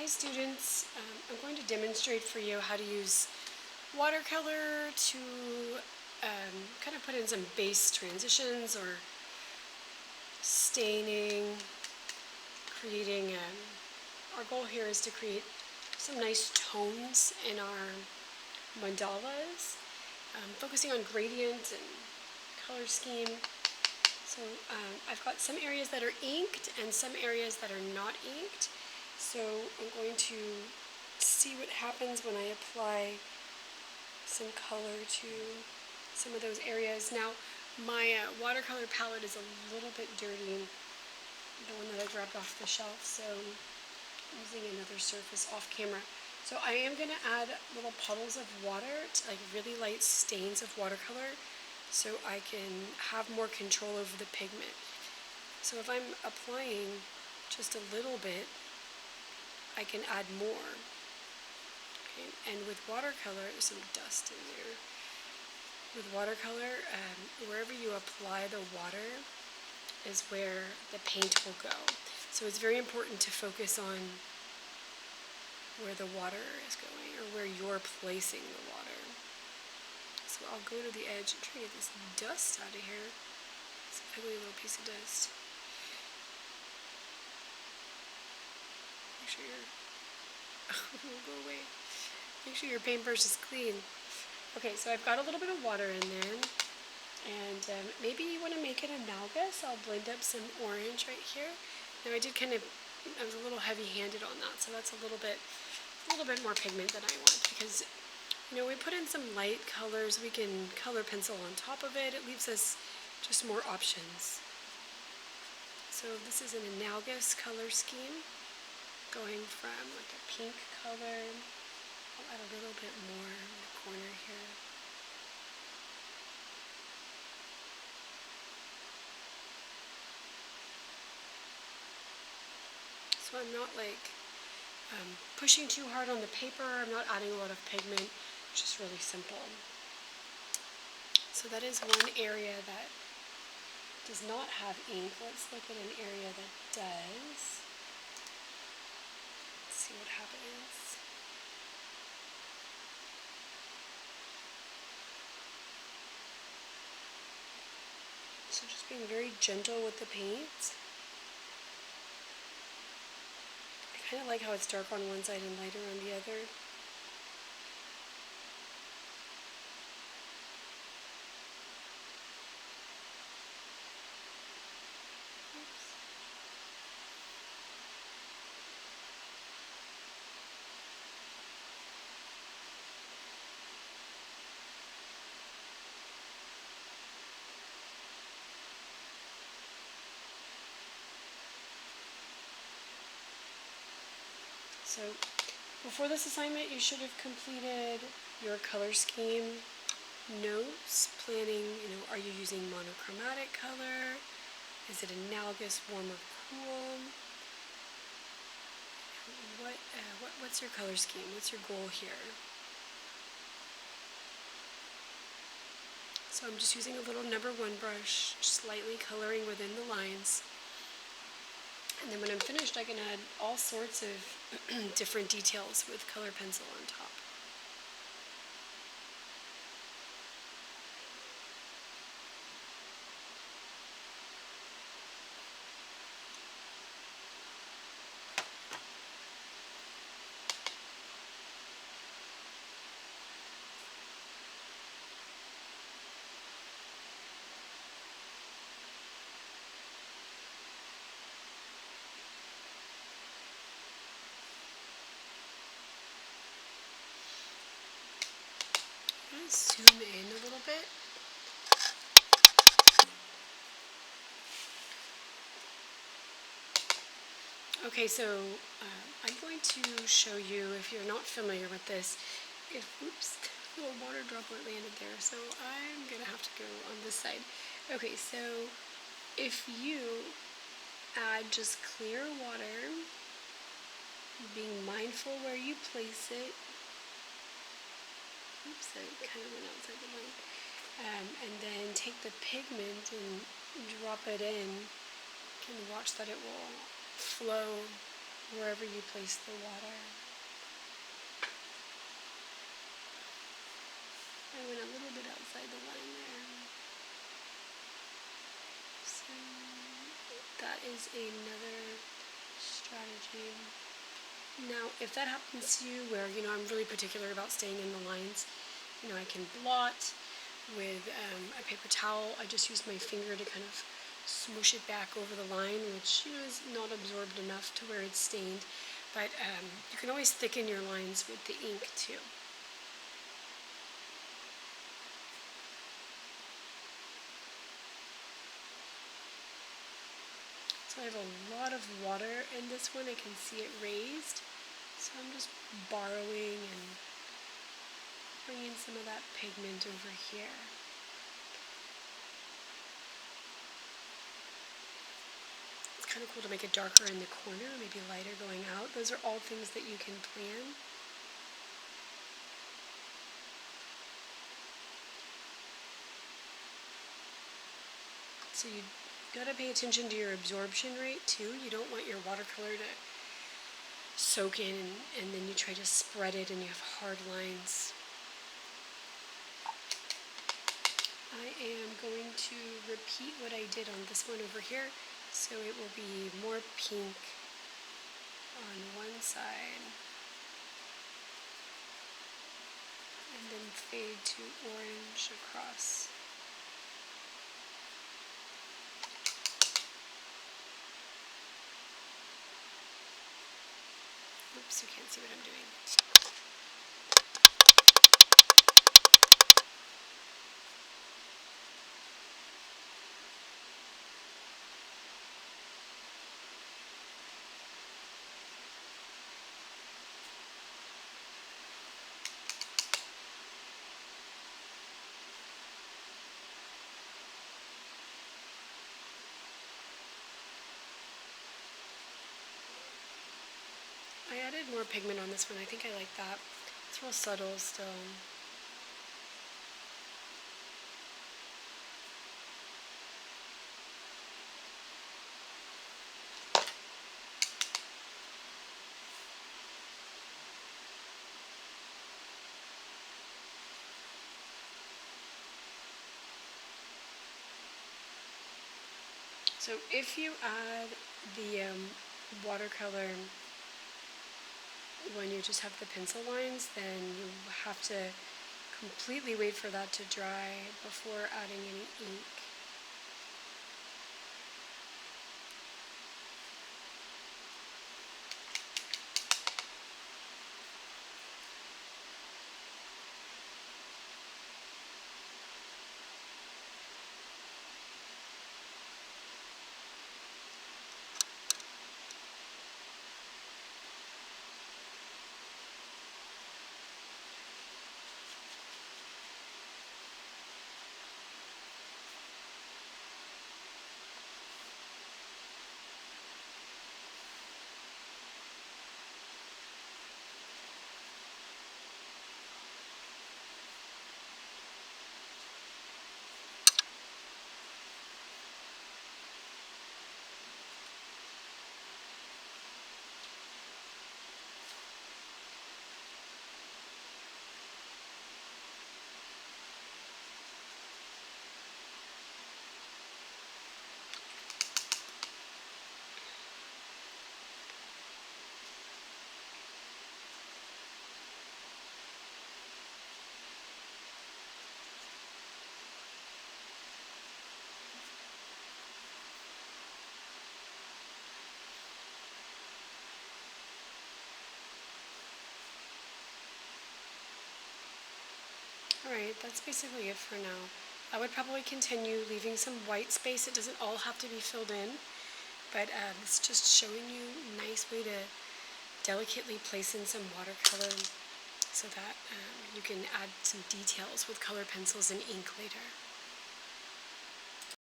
Hi students, I'm going to demonstrate for you how to use watercolor to kind of put in some base transitions or staining, creating, our goal here is to create some nice tones in our mandalas, focusing on gradient and color scheme. So I've got some areas that are inked and some areas that are not inked. So I'm going to see what happens when I apply some color to some of those areas. Now, my watercolor palette is a little bit dirty, the one that I grabbed off the shelf, so I'm using another surface off camera. So I am going to add little puddles of water, like really light stains of watercolor, so I can have more control over the pigment. So if I'm applying just a little bit, I can add more. Okay. And with watercolor, there's some dust in there. With watercolor, wherever you apply the water is where the paint will go. So it's very important to focus on where the water is going or where you're placing the water. So I'll go to the edge and try to get this dust out of here. This ugly little piece of dust. Make sure it will go away. Make sure your paintbrush is clean. Okay, so I've got a little bit of water in there, and maybe you want to make it analogous. I'll blend up some orange right here. Now I was a little heavy-handed on that, so that's a little bit more pigment than I want, because we put in some light colors. We can color pencil on top of it. It leaves us just more options. So this is an analogous color scheme, going from like a pink color. I'll add a little bit more in the corner here. So I'm not pushing too hard on the paper. I'm not adding a lot of pigment. It's just really simple. So that is one area that does not have ink. Let's look at an area that does. Let's see what happens. So just being very gentle with the paint. I kind of like how it's dark on one side and lighter on the other. So before this assignment, you should have completed your color scheme notes, planning, are you using monochromatic color? Is it analogous, warm, or cool? What's your color scheme? What's your goal here? So I'm just using a little number 1 brush, just lightly coloring within the lines. And then when I'm finished, I can add all sorts of different details with color pencil on top. I'm going to zoom in a little bit. Okay, so I'm going to show you, if you're not familiar with this, oops, a little water droplet landed there, so I'm going to have to go on this side. Okay, so if you add just clear water, being mindful where you place it. Oops, I kind of went outside the line. And then take the pigment and drop it in. You can watch that it will flow wherever you place the water. I went a little bit outside the line there. So that is another strategy. Now, if that happens to you where, I'm really particular about staying in the lines, I can blot with a paper towel. I just use my finger to kind of smoosh it back over the line, which, is not absorbed enough to where it's stained. But you can always thicken your lines with the ink too. So I have a lot of water in this one. I can see it raised. So I'm just borrowing and bringing some of that pigment over here. It's kind of cool to make it darker in the corner, maybe lighter going out. Those are all things that you can plan. So you gotta pay attention to your absorption rate too. You don't want your watercolor to soak in and then you try to spread it and you have hard lines. I am going to repeat what I did on this one over here. So it will be more pink on one side and then fade to orange across. Oops, you can't see what I'm doing. I added more pigment on this one. I think I like that. It's real subtle still. So if you add the watercolor when you just have the pencil lines, then you have to completely wait for that to dry before adding any ink. Alright, that's basically it for now. I would probably continue leaving some white space. It doesn't all have to be filled in, but it's just showing you a nice way to delicately place in some watercolor so that you can add some details with color pencils and ink later.